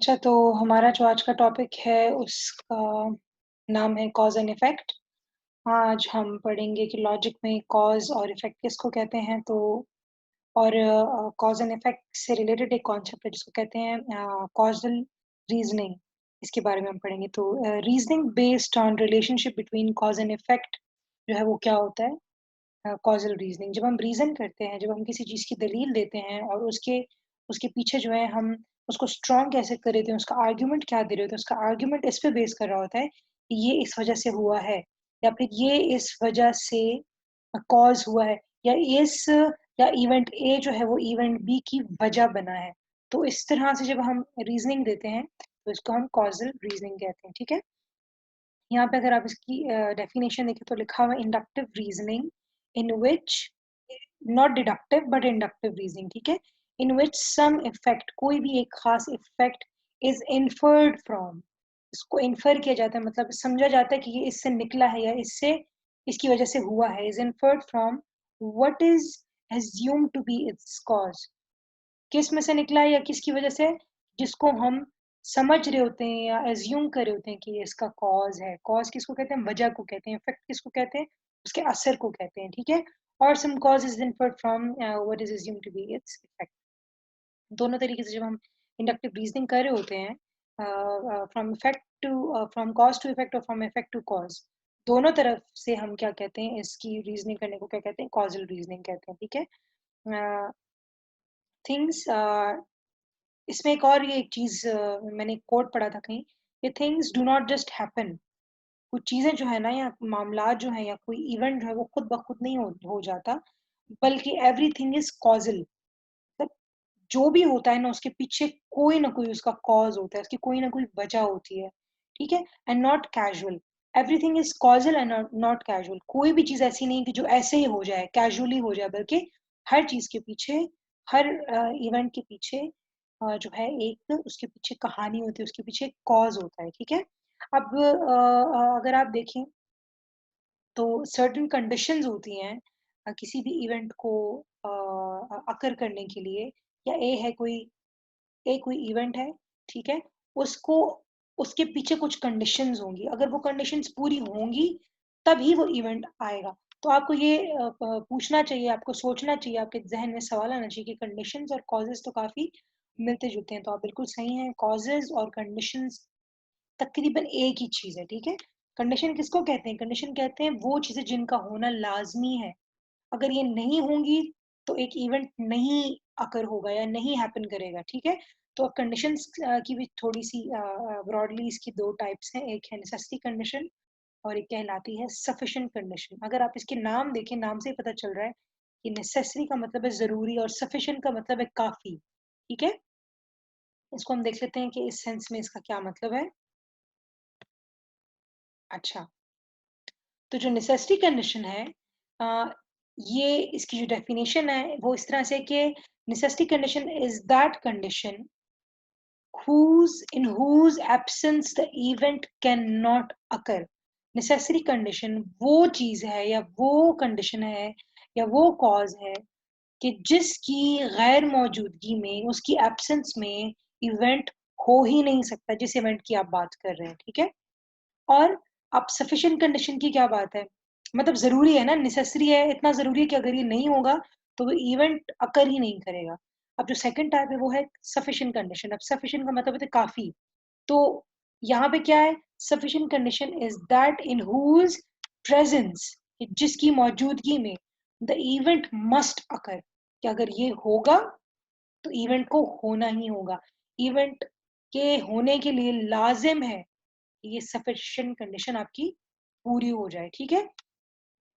अच्छा, तो हमारा जो आज का टॉपिक है उसका नाम है कॉज़ एंड इफ़ेक्ट। आज हम पढ़ेंगे कि लॉजिक में कॉज़ और इफ़ेक्ट किसको कहते हैं। तो और कॉज़ एंड इफ़ेक्ट से रिलेटेड एक कॉन्सेप्ट है जिसको कहते हैं कॉज़ल रीज़निंग। इसके बारे में हम पढ़ेंगे। तो reasoning based on relationship between cause and effect जो है वो क्या होता है? कॉज़ल रीज़निंग जब हम रीज़न करते हैं, जब हम किसी चीज़ की दलील देते हैं और उसके उसके पीछे जो है हम उसको स्ट्रॉन्ग कैसे कर रहे थे, उसका आर्गुमेंट क्या दे रहे होते हैं, उसका आर्गुमेंट इस पे बेस कर रहा होता है कि ये इस वज़ह से हुआ है या फिर ये इस वज़ह से कॉज़ हुआ है या इस या इवेंट ए जो है वो इवेंट बी की वजह बना है। तो इस तरह से जब हम रीज़निंग देते हैं, तो इसको हम कॉज़ल रीज़निंग कहते हैं, ठीक है? यहाँ पे अगर आप इसकी डेफिनेशन देखें तो लिखा हुआ है inductive reasoning in which not deductive but inductive reasoning, ठीक है? इन व्हिच सम इफेक्ट, कोई भी एक खास इफेक्ट इज इन्फर्ड फ्रॉम, इसको इन्फर किया जाता है, मतलब समझा जाता है कि ये इससे निकला है या इससे इसकी वजह से हुआ है, is inferred from what is assumed to be its cause, किस में से निकला है या किसकी वजह से, जिसको हम समझ रहे होते हैं या एज्यूम कर रहे होते हैं कि ये इसका कॉज है। कॉज किसको कहते हैं? वजह को कहते हैं। इफेक्ट किसको कहते हैं? उसके असर को कहते हैं, ठीक है? और some cause is inferred from what is assume to be its effect. दोनों तरीके से जब हम इंडक्टिव रीजनिंग कर रहे होते हैं, from effect to from cause to effect और फ्रॉम इफेक्ट टू कॉज, दोनों तरफ से हम क्या कहते हैं, इसकी रीजनिंग करने को क्या कहते हैं? कॉजल रीजनिंग कहते हैं, ठीक है? थिंग्स इसमें एक और ये एक चीज़ मैंने कोट पढ़ा था कहीं, ये things do not just happen. कुछ चीज़ें जो है ना या मामलात जो है या कोई इवेंट जो है वो खुद ब खुद नहीं हो जाता, बल्कि एवरीथिंग इज़ कॉज़ल। मतलब जो भी होता है ना उसके पीछे कोई ना कोई उसका कॉज़ होता है, उसकी कोई ना कोई वजह होती है, ठीक है? And not casual. Everything is causal and not casual. कोई भी चीज़ ऐसी नहीं कि जो ऐसे ही हो जाए, कैज़ुअली हो जाए, बल्कि हर चीज़ के पीछे, हर इवेंट के पीछे जो है एक उसके पीछे कहानी होती है, उसके पीछे एक कॉज़ होता है, ठीक है? अब अगर आप देखें तो सर्टेन कंडीशंस होती हैं किसी भी इवेंट को अकर करने के लिए, या ए है कोई, ए कोई इवेंट है, ठीक है? उसको उसके पीछे कुछ कंडीशंस होंगी, अगर वो कंडीशंस पूरी होंगी तभी वो इवेंट आएगा। तो आपको ये पूछना चाहिए, आपको सोचना चाहिए, आपके जहन में सवाल आना चाहिए कि कंडीशंस और कॉजेज तो काफी मिलते जुलते हैं। तो आप बिल्कुल सही हैं, कॉजेज और कंडीशंस तकरीबन एक ही चीज है, ठीक है? कंडीशन किसको कहते हैं? कंडीशन कहते हैं वो चीजें जिनका होना लाजमी है। अगर ये नहीं होंगी तो एक इवेंट नहीं अकर होगा या नहीं हैपन करेगा, ठीक है? तो अब कंडीशंस की भी थोड़ी सी ब्रॉडली इसकी दो टाइप्स हैं, एक है नेसेसिटी कंडीशन और एक कहलाती है सफिशिएंट कंडीशन। अगर आप इसके नाम देखें, नाम से ही पता चल रहा है कि नेसेसरी का मतलब है जरूरी और सफिशिएंट का मतलब है काफी, ठीक है? इसको हम देख लेते हैं कि इस सेंस में इसका क्या मतलब है। अच्छा, तो जो नेसेसिटी कंडीशन है, अ, ये इसकी जो डेफिनेशन है वो इस तरह से है कि necessity condition is that condition in whose absence the event cannot occur। Necessary condition वो चीज है या वो कंडीशन है या वो कॉज है कि जिसकी गैर मौजूदगी में, उसकी एब्सेंस में इवेंट हो ही नहीं सकता, जिस इवेंट की आप बात कर रहे हैं, ठीक है? और अब सफिशिएंट कंडीशन की क्या बात है? मतलब ज़रूरी है ना, नेसेसरी है, इतना ज़रूरी है कि अगर ये नहीं होगा, तो वो इवेंट अकर ही नहीं करेगा। अब जो सेकंड टाइप है वो है सफिशिएंट कंडीशन। अब सफिशिएंट का मतलब होता है काफ़ी। तो यहाँ पे क्या है? Sufficient condition is that in whose presence, कि जिसकी मौजूदगी में द इवेंट मस्ट अकर, कि अगर ये होगा, तो इवेंट को होना ही होगा। इवेंट के होने के लिए लाज़िम है ये सफिशिएंट कंडीशन आपकी पूरी हो जाए, ठीक है?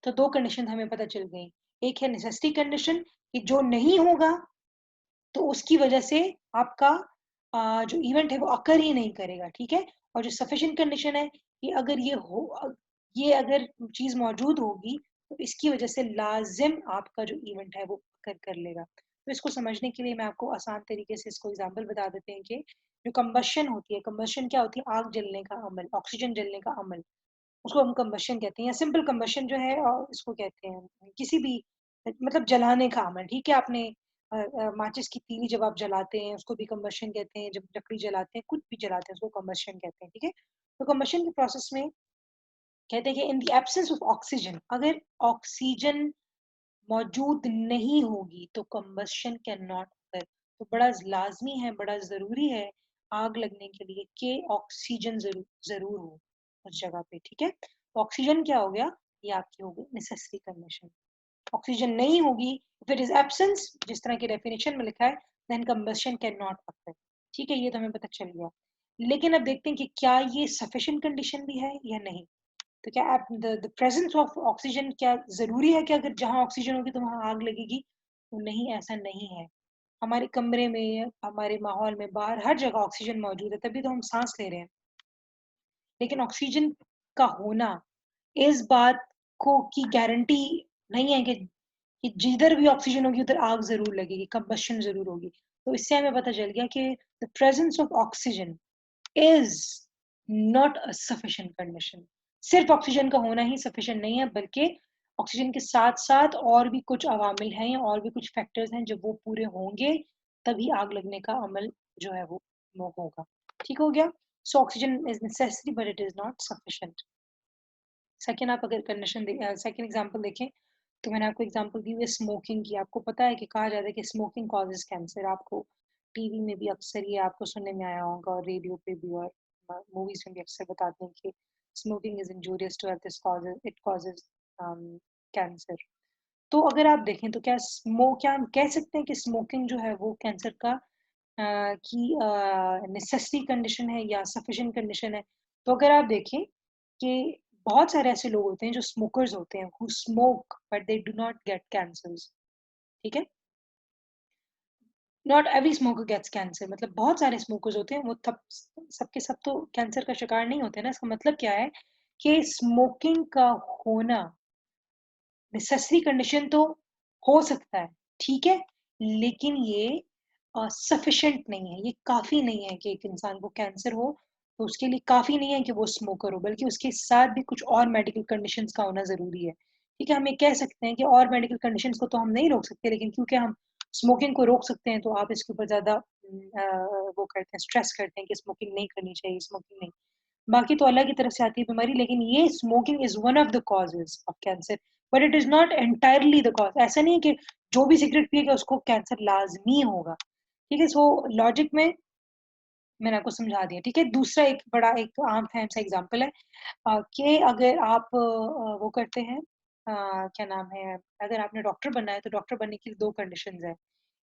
तो 2 कंडीशन हमें पता चल गई। एक है नेसेसिटी कंडीशन कि जो नहीं होगा तो उसकी वजह से आपका जो इवेंट है वो अकर ही नहीं करेगा, ठीक है? और जो सफिशिएंट कंडीशन है कि अगर ये अगर चीज़ मौजूद होगी तो इसकी वजह से लाज़िम आपका जो इवेंट है वो अकर कर लेगा। तो इसको समझने के लिए मैं आपको आसान तरीके से इसको एग्ज़ाम्पल बता देते हैं कि जो कंबशन होती है, कंबशन क्या होती है? आग जलने का अमल, ऑक्सीजन जलने का अमल। उसको हम कंबशन कहते हैं, या सिंपल कंबशन जो है इसको कहते हैं किसी भी मतलब जलाने का अमल, ठीक है? आपने माचिस की तीली जब आप जलाते हैं उसको भी कंबशन कहते हैं, जब लकड़ी जलाते हैं, कुछ भी जलाते हैं उसको कंबशन कहते हैं, ठीक है? तो कंबशन के प्रोसेस में कहते हैं कि in the absence of oxygen, अगर ऑक्सीजन मौजूद नहीं होगी तो कंबशन कैन नॉट अकर। तो बड़ा लाजमी है, बड़ा ज़रूरी है आग लगने के लिए कि ऑक्सीजन ज़रूर ज़रूर हो उस जगह पे, ठीक है? तो ऑक्सीजन क्या हो गया? ये आपकी हो गई नेसेसरी कंडीशन। ऑक्सीजन नहीं होगी, इफ इट इज एब्सेंस, जिस तरह की डेफिनेशन में लिखा है, then combustion can not occur. ठीक है, ये तो हमें पता चल गया। लेकिन अब देखते हैं कि क्या ये सफिशिएंट कंडीशन भी है या नहीं। तो क्या आप द प्रेजेंस ऑफ ऑक्सीजन क्या जरूरी है कि अगर जहां ऑक्सीजन होगी तो वहां आग लगेगी? तो नहीं, ऐसा नहीं है। हमारे कमरे में, हमारे माहौल में, बाहर हर जगह ऑक्सीजन मौजूद है, तभी तो हम सांस ले रहे हैं। लेकिन ऑक्सीजन का होना इस बात को की गारंटी नहीं है कि जिधर भी ऑक्सीजन होगी उधर आग जरूर लगेगी, कंबशन जरूर होगी। तो इससे हमें पता चल गया कि the presence of oxygen is not a sufficient condition. सिर्फ ऑक्सीजन का होना ही सफिशिएंट नहीं है, बल्कि ऑक्सीजन के साथ साथ और भी कुछ अवामिल हैं और भी कुछ फैक्टर्स हैं, जब वो पूरे होंगे तभी आग लगने का अमल जो है वो होगा। ठीक हो गया? So oxygen is necessary but it is not sufficient. Second, आप अगर कंडीशन सेकेंड एग्जांपल देखें, तो मैंने आपको एग्जांपल दी हुई है स्मोकिंग की। आपको पता है कि कहा जाता है कि स्मोकिंग कॉजेज कैंसर। आपको टीवी में भी अक्सर ये आपको सुनने में आया होगा और रेडियो पे भी और मूवीज में भी अक्सर बताते हैं कि smoking is injurious to health, it causes cancer. तो अगर आप देखें तो क्या हम कह सकते हैं कि स्मोकिंग जो है वो कैंसर का की नेसेसरी कंडीशन है या सफिशिएंट कंडीशन है? तो अगर आप देखें कि बहुत सारे ऐसे लोग होते हैं जो स्मोकर्स होते हैं, who smoke but they do not get cancers, ठीक है? Not every smoker gets cancer, मतलब बहुत सारे स्मोकर्स होते हैं, वो तब सबके सब तो कैंसर का शिकार नहीं होते ना। इसका मतलब क्या है कि स्मोकिंग का होना नेसेसरी कंडीशन तो हो सकता है, ठीक है, लेकिन ये सफिशिएंट नहीं है, ये काफ़ी नहीं है कि एक इंसान को कैंसर हो, तो उसके लिए काफ़ी नहीं है कि वो स्मोकर हो, बल्कि उसके साथ भी कुछ और मेडिकल कंडीशंस का होना ज़रूरी है। ठीक है, हम ये कह सकते हैं कि और मेडिकल कंडीशंस को तो हम नहीं रोक सकते, लेकिन क्योंकि हम स्मोकिंग को रोक सकते हैं, तो आप इसके ऊपर ज़्यादा वो करते हैं, स्ट्रेस करते हैं कि स्मोकिंग नहीं करनी चाहिए, स्मोकिंग नहीं। बाकी तो अल्लाह की तरफ से आती है बीमारी, लेकिन ये smoking is one of the causes of cancer, but it is not entirely the cause. ऐसा नहीं है कि जो भी सिगरेट पिएगा उसको कैंसर लाजमी होगा। ठीक है, सो लॉजिक में मैंने आपको समझा दिया। ठीक है, दूसरा एक बड़ा एक आम फहम सा एग्जांपल है कि अगर आप वो करते हैं, क्या नाम है, अगर आपने डॉक्टर बनना है तो डॉक्टर बनने की दो कंडीशंस है।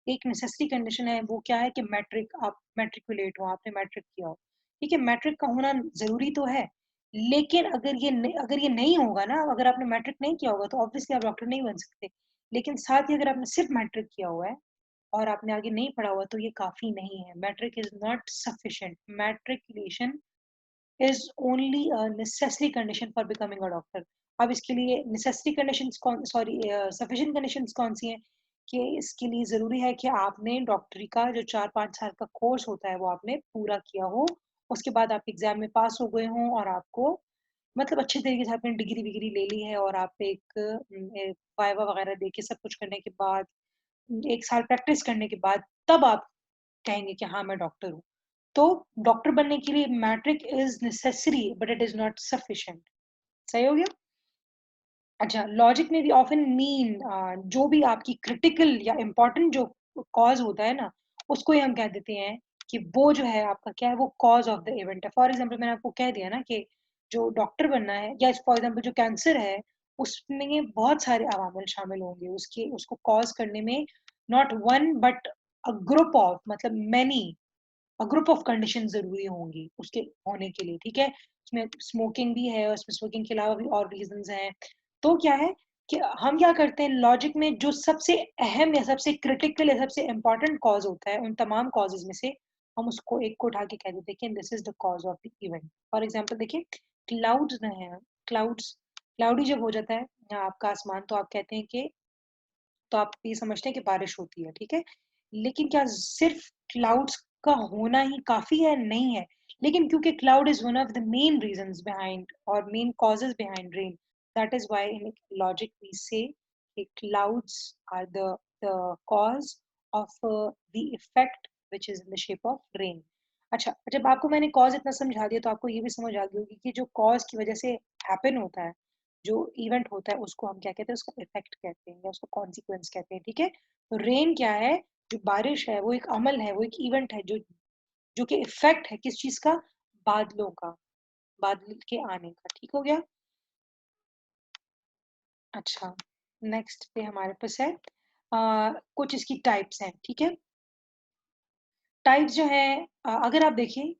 एक नेसेसरी कंडीशन है, वो क्या है कि मैट्रिक, आप मैट्रिकुलेट हो, आपने मैट्रिक किया हो। ठीक है, मैट्रिक का होना ज़रूरी तो है, लेकिन अगर ये नहीं होगा ना, अगर आपने मैट्रिक नहीं किया होगा तो ऑब्वियसली आप डॉक्टर नहीं बन सकते। लेकिन साथ ही अगर आपने सिर्फ मैट्रिक किया हुआ है और आपने आगे नहीं पढ़ा हुआ तो ये काफ़ी नहीं है। Matric is not sufficient. Matriculation is only a necessary condition for becoming a doctor. अब इसके लिए नेसेसरी कंडीशंस कौन, सॉरी, सफिशिएंट कंडीशंस कौन-सी हैं? कि इसके लिए ज़रूरी है कि आपने डॉक्टरी का जो 4-5 साल का कोर्स होता है वो आपने पूरा किया हो। उसके बाद आप एग्ज़ाम में पास हो गए हों और आपको मतलब अच्छे तरीके से आपने डिग्री-विग्री ले ली है और आप एक वाइवा वगैरह दे के सब कुछ करने के बाद, 1 साल प्रैक्टिस करने के बाद, तब आप कहेंगे कि हाँ, मैं डॉक्टर हूँ। तो डॉक्टर बनने के लिए matric is necessary but it is not sufficient. सही हो गया? अच्छा, लॉजिक में भी ऑफ़न मीन जो भी आपकी क्रिटिकल या इम्पोर्टेंट जो कॉज़ होता है ना, उसको ही हम कह देते हैं कि वो जो है आपका क्या है, वो कॉज़ ऑफ़ द इवेंट है। फॉर एग्ज़ाम्पल मैंने आपको कह दिया ना कि जो डॉक्टर बनना है या फॉर एग्ज़ाम्पल जो कैंसर है, उसमें बहुत सारे अवामिल शामिल होंगे। उसको कॉज़ करने में not one but a group of, मतलब मैनी, ग्रुप ऑफ कंडीशन ज़रूरी होंगी उसके होने के लिए, ठीक है? उसमें स्मोकिंग भी है, उसमें स्मोकिंग के अलावा भी और रीज़न्स हैं। तो क्या है कि हम क्या करते हैं लॉजिक में, जो सबसे अहम या सबसे क्रिटिकल या सबसे इम्पोर्टेंट कॉज़ होता है, उन तमाम कॉज़ेज़ में से हम उसको एक को उठा के कह देते हैं कि this is the cause of the event. For example देखिए, क्लाउड्स जो हैं, क्लाउड्स क्लाउडी जब हो जाता है आपका आसमान, तो आप कहते हैं कि, तो आप ये समझते हैं कि बारिश होती है, ठीक है? लेकिन क्या सिर्फ क्लाउड्स का होना ही काफ़ी है? नहीं है। लेकिन क्योंकि cloud is one of the main reasons behind और main causes behind rain, that is why in logic we say कि clouds are the cause of the effect which is in the shape of rain. अच्छा, जब आपको मैंने cause इतना समझा दिया तो आपको ये भी समझ आ गई होगी कि जो कॉज की वजह से हैपन होता है, जो इवेंट होता है, उसको हम क्या कहते हैं, उसका इफेक्ट कहते हैं या उसका कॉन्सिक्वेंस कहते हैं। ठीक है, तो रेन क्या है, जो बारिश है वो एक अमल है, वो एक इवेंट है जो जो कि इफेक्ट है किस चीज का, बादलों का, बादल के आने का। ठीक हो गया। अच्छा, नेक्स्ट पे हमारे पास है कुछ इसकी टाइप्स हैं। ठीक है, टाइप्स जो है अगर आप देखें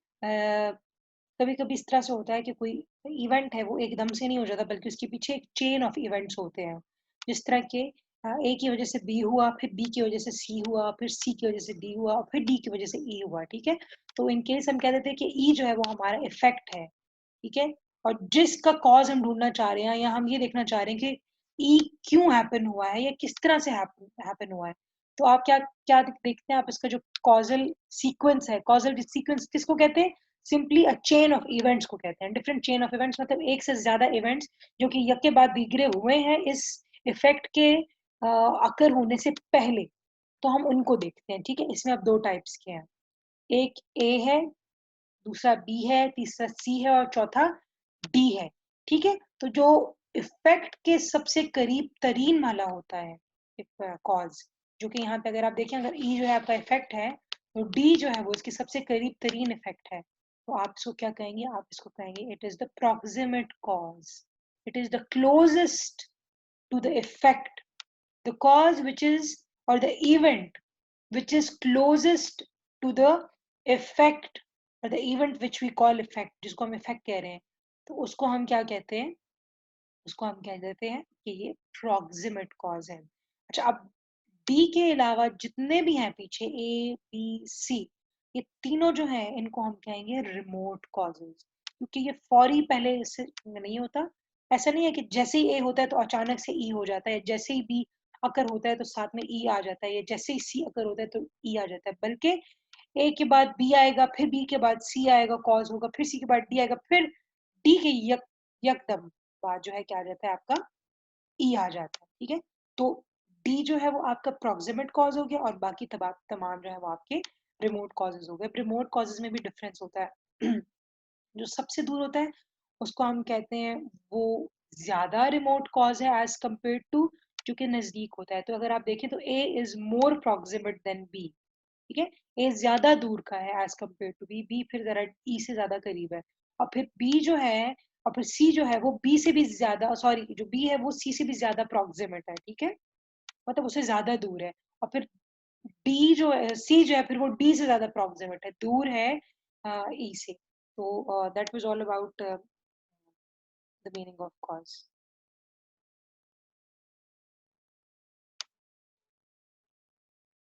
कभी कभी इस तरह से होता है कि कोई इवेंट है वो एकदम से नहीं हो जाता, बल्कि उसके पीछे एक चेन ऑफ इवेंट्स होते हैं। जिस तरह के ए की वजह से बी हुआ, फिर बी की वजह से सी हुआ, फिर सी की वजह से डी हुआ, और फिर डी की वजह से ई हुआ। ठीक है, तो इन केस हम कह देते हैं कि ई जो है वो हमारा इफेक्ट है। ठीक है, और जिसका कॉज हम ढूंढना चाह रहे हैं या हम ये देखना चाह रहे हैं कि ई क्यों हैपन हुआ है या किस तरह से हैपन हुआ है, तो आप क्या क्या देखते हैं, आप इसका जो कॉजल सीक्वेंस है, कॉजल सीक्वेंस किसको कहते हैं, simply a chain of events को कहते हैं। डिफरेंट चेन ऑफ इवेंट्स मतलब एक से ज्यादा इवेंट्स जो कि एक के बाद दीगरे हुए हैं इस इफेक्ट के अकर होने से पहले, तो हम उनको देखते हैं। ठीक है, इसमें अब दो टाइप्स के हैं, एक ए है, दूसरा बी है, तीसरा सी है और चौथा डी है। ठीक है, तो जो इफेक्ट के सबसे करीब तरीन वाला होता है कॉज, जो कि यहाँ पे अगर आप देखें, अगर ई जो है आपका इफेक्ट है, तो डी जो है वो इसके सबसे करीब तरीन इफेक्ट है, तो आप इसको क्या कहेंगे, आप इसको कहेंगे it is the proximate cause, it is the closest to the effect, the cause which is, or the event which is closest to the effect, or the event which we call effect, जिसको हम effect कह रहे हैं, तो उसको हम क्या कहते हैं, उसको हम कह देते हैं कि ये proximate cause है। अच्छा, अब डी के अलावा जितने भी हैं पीछे ए बी सी, ये तीनों जो हैं इनको हम कहेंगे रिमोट कॉजेज, क्योंकि ये फौरी पहले इससे नहीं होता। ऐसा नहीं है कि जैसे ही ए होता है तो अचानक से ई हो जाता है, जैसे ही बी अकर होता है तो साथ में ई आ जाता है, या जैसे ही सी अकर होता है तो ई आ जाता है, बल्कि ए के बाद बी आएगा, फिर बी के बाद सी आएगा, कॉज होगा, फिर सी के बाद डी आएगा, फिर डी के यकदम बाद जो है क्या आ जाता है, आपका ई आ जाता है। ठीक है, तो डी जो है वो आपका प्रॉक्सिमेट कॉज हो गया, और बाकी तमाम जो है वो आपके रिमोट कॉजेज हो गए। रिमोट कॉजेज में भी डिफरेंस होता है जो सबसे दूर होता है उसको हम कहते हैं वो ज्यादा रिमोट कॉज है एज कंपेयर टू जो कि नजदीक होता है। तो अगर आप देखें तो A is more proximate than B. ठीक है, ए ज्यादा दूर का है as compare to B, B फिर जरा ई से ज्यादा करीब है, और फिर बी जो है, और फिर सी जो है वो बी से भी ज्यादा, सॉरी, जो बी है वो सी से भी ज्यादा प्रॉक्सिमेट है। ठीक है, मतलब उससे ज्यादा दूर है, और फिर डी जो है, सी जो है फिर वो डी से ज्यादा प्रॉक्सिमेट है, दूर है ई से। तो that was all about the meaning of cause.